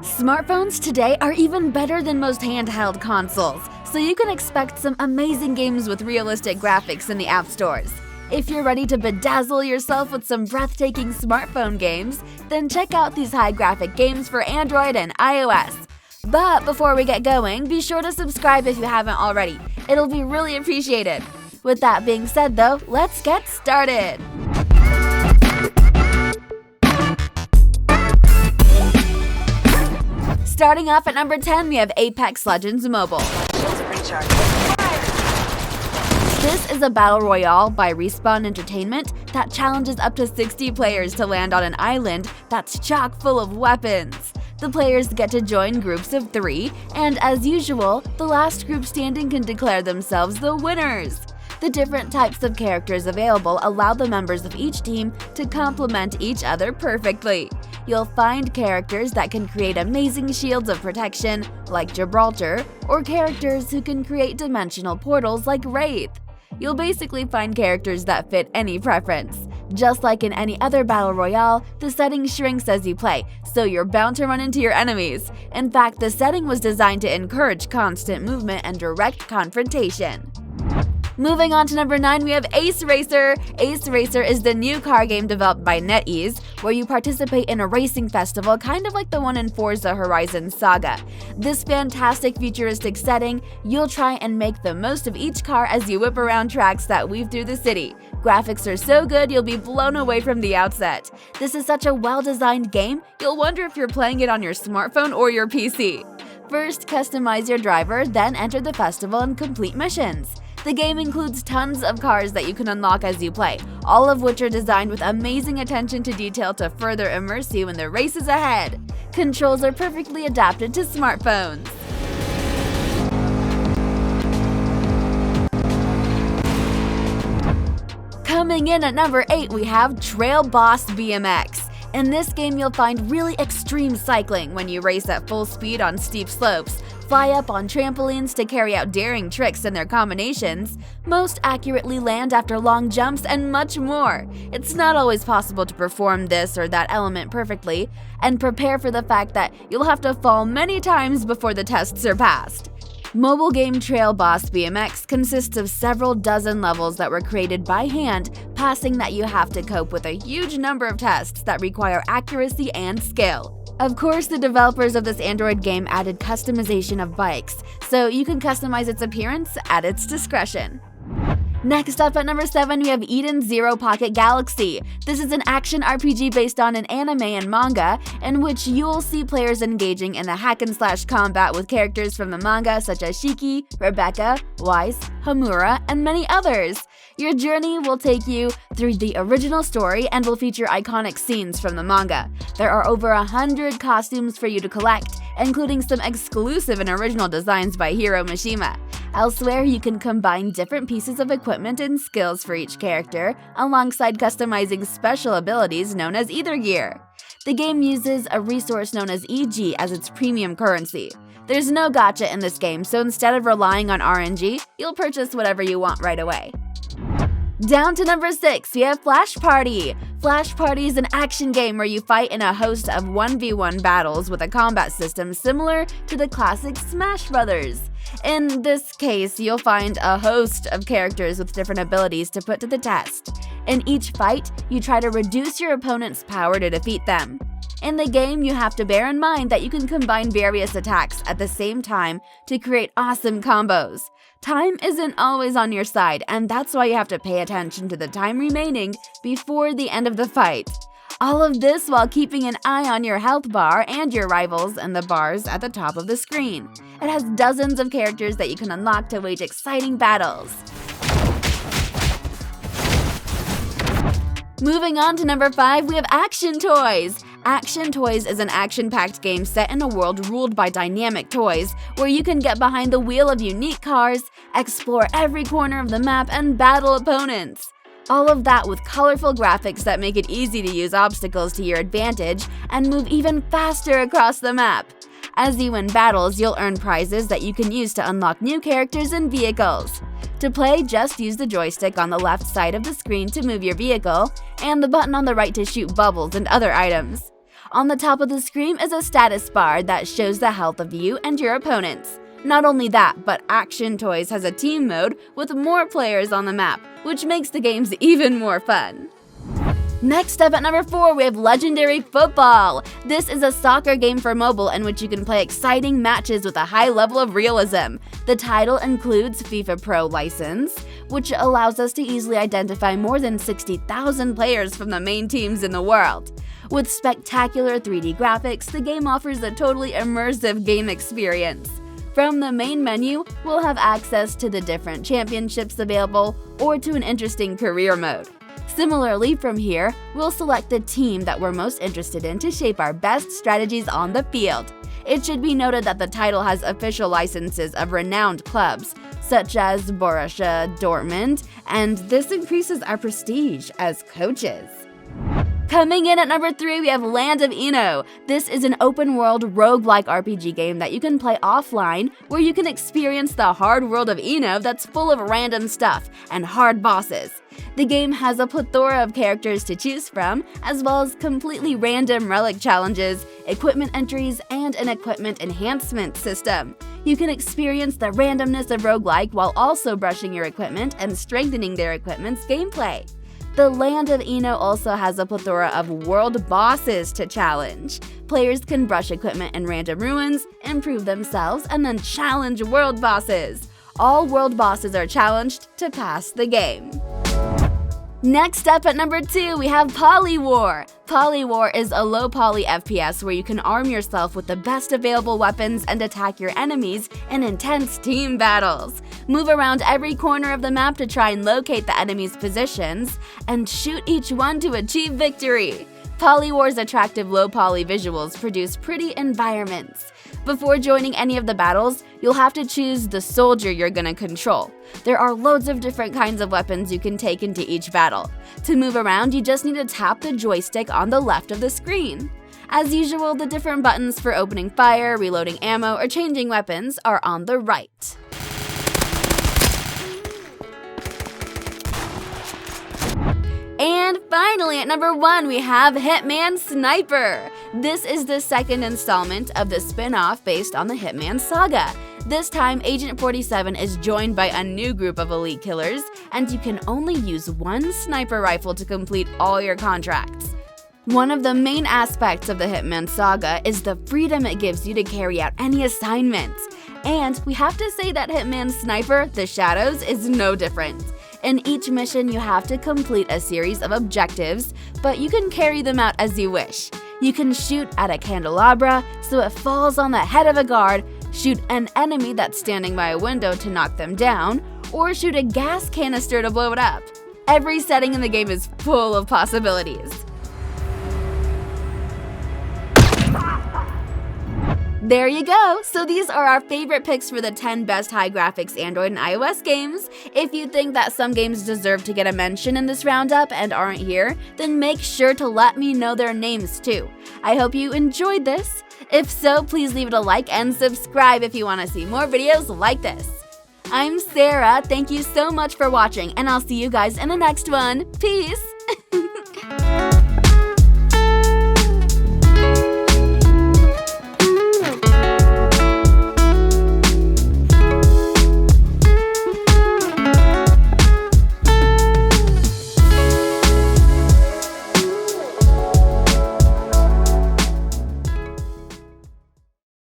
Smartphones today are even better than most handheld consoles, so you can expect some amazing games with realistic graphics in the app stores. If you're ready to bedazzle yourself with some breathtaking smartphone games, then check out these high-graphic games for Android and iOS. But before we get going, be sure to subscribe if you haven't already. It'll be really appreciated. With that being said though, let's get started! Starting off at number 10, we have Apex Legends Mobile. This is a battle royale by Respawn Entertainment that challenges up to 60 players to land on an island that's chock full of weapons. The players get to join groups of 3, and as usual, the last group standing can declare themselves the winners. The different types of characters available allow the members of each team to complement each other perfectly. You'll find characters that can create amazing shields of protection, like Gibraltar, or characters who can create dimensional portals like Wraith. You'll basically find characters that fit any preference. Just like in any other battle royale, the setting shrinks as you play, so you're bound to run into your enemies. In fact, the setting was designed to encourage constant movement and direct confrontation. Moving on to number 9, we have Ace Racer. Ace Racer is the new car game developed by NetEase, where you participate in a racing festival kind of like the one in Forza Horizon Saga. This fantastic futuristic setting, you'll try and make the most of each car as you whip around tracks that weave through the city. Graphics are so good you'll be blown away from the outset. This is such a well-designed game, you'll wonder if you're playing it on your smartphone or your PC. First, customize your driver, then enter the festival and complete missions. The game includes tons of cars that you can unlock as you play, all of which are designed with amazing attention to detail to further immerse you in the races ahead. Controls are perfectly adapted to smartphones. Coming in at number 8, we have Boss BMX. In this game, you'll find really extreme cycling when you race at full speed on steep slopes, fly up on trampolines to carry out daring tricks and their combinations, most accurately land after long jumps, and much more. It's not always possible to perform this or that element perfectly, and prepare for the fact that you'll have to fall many times before the tests are passed. Mobile game Boss BMX consists of several dozen levels that were created by hand, passing that you have to cope with a huge number of tests that require accuracy and skill. Of course, the developers of this Android game added customization of bikes, so you can customize its appearance at its discretion. Next up at number 7, we have Eden Zero Pocket Galaxy. This is an action RPG based on an anime and manga, in which you'll see players engaging in a hack-and-slash combat with characters from the manga such as Shiki, Rebecca, Weiss, Hamura, and many others. Your journey will take you through the original story and will feature iconic scenes from the manga. There are over 100 costumes for you to collect, including some exclusive and original designs by Hiro Mishima. Elsewhere, you can combine different pieces of equipment and skills for each character, alongside customizing special abilities known as Ether Gear. The game uses a resource known as EG as its premium currency. There's no gacha in this game, so instead of relying on RNG, you'll purchase whatever you want right away. Down to number 6, we have Flash Party. Flash Party is an action game where you fight in a host of 1v1 battles with a combat system similar to the classic Smash Bros. In this case, you'll find a host of characters with different abilities to put to the test. In each fight, you try to reduce your opponent's power to defeat them. In the game, you have to bear in mind that you can combine various attacks at the same time to create awesome combos. Time isn't always on your side, and that's why you have to pay attention to the time remaining before the end of the fight. All of this while keeping an eye on your health bar and your rivals and the bars at the top of the screen. It has dozens of characters that you can unlock to wage exciting battles. Moving on to number 5, we have Action Toys. Action Toys is an action-packed game set in a world ruled by dynamic toys, where you can get behind the wheel of unique cars, explore every corner of the map, and battle opponents. All of that with colorful graphics that make it easy to use obstacles to your advantage and move even faster across the map. As you win battles, you'll earn prizes that you can use to unlock new characters and vehicles. To play, just use the joystick on the left side of the screen to move your vehicle, and the button on the right to shoot bubbles and other items. On the top of the screen is a status bar that shows the health of you and your opponents. Not only that, but Action Toys has a team mode with more players on the map, which makes the games even more fun. Next up at number 4, we have Legendary Football. This is a soccer game for mobile in which you can play exciting matches with a high level of realism. The title includes FIFA Pro license, which allows us to easily identify more than 60,000 players from the main teams in the world. With spectacular 3D graphics, the game offers a totally immersive game experience. From the main menu, we'll have access to the different championships available or to an interesting career mode. Similarly, from here, we'll select the team that we're most interested in to shape our best strategies on the field. It should be noted that the title has official licenses of renowned clubs, such as Borussia Dortmund, and this increases our prestige as coaches. Coming in at number 3, we have Land of Eno. This is an open-world roguelike RPG game that you can play offline, where you can experience the hard world of Eno that's full of random stuff and hard bosses. The game has a plethora of characters to choose from, as well as completely random relic challenges, equipment entries, and an equipment enhancement system. You can experience the randomness of roguelike while also brushing your equipment and strengthening their equipment's gameplay. The Land of Eno also has a plethora of world bosses to challenge. Players can brush equipment in random ruins, improve themselves, and then challenge world bosses. All world bosses are challenged to pass the game. Next up at number 2, we have POLYWAR. POLYWAR is a low-poly FPS where you can arm yourself with the best available weapons and attack your enemies in intense team battles. Move around every corner of the map to try and locate the enemy's positions, and shoot each one to achieve victory. POLYWAR's attractive low-poly visuals produce pretty environments. Before joining any of the battles, you'll have to choose the soldier you're gonna control. There are loads of different kinds of weapons you can take into each battle. To move around, you just need to tap the joystick on the left of the screen. As usual, the different buttons for opening fire, reloading ammo, or changing weapons are on the right. And finally, at number 1, we have Hitman Sniper. This is the second installment of the spin-off based on the Hitman saga. This time, Agent 47 is joined by a new group of elite killers, and you can only use one sniper rifle to complete all your contracts. One of the main aspects of the Hitman saga is the freedom it gives you to carry out any assignments. And we have to say that Hitman Sniper: The Shadows is no different. In each mission, you have to complete a series of objectives, but you can carry them out as you wish. You can shoot at a candelabra so it falls on the head of a guard, shoot an enemy that's standing by a window to knock them down, or shoot a gas canister to blow it up. Every setting in the game is full of possibilities. There you go! So these are our favorite picks for the 10 best high graphics Android and iOS games. If you think that some games deserve to get a mention in this roundup and aren't here, then make sure to let me know their names too. I hope you enjoyed this. If so, please leave it a like and subscribe if you want to see more videos like this. I'm Sarah, thank you so much for watching, and I'll see you guys in the next one. Peace!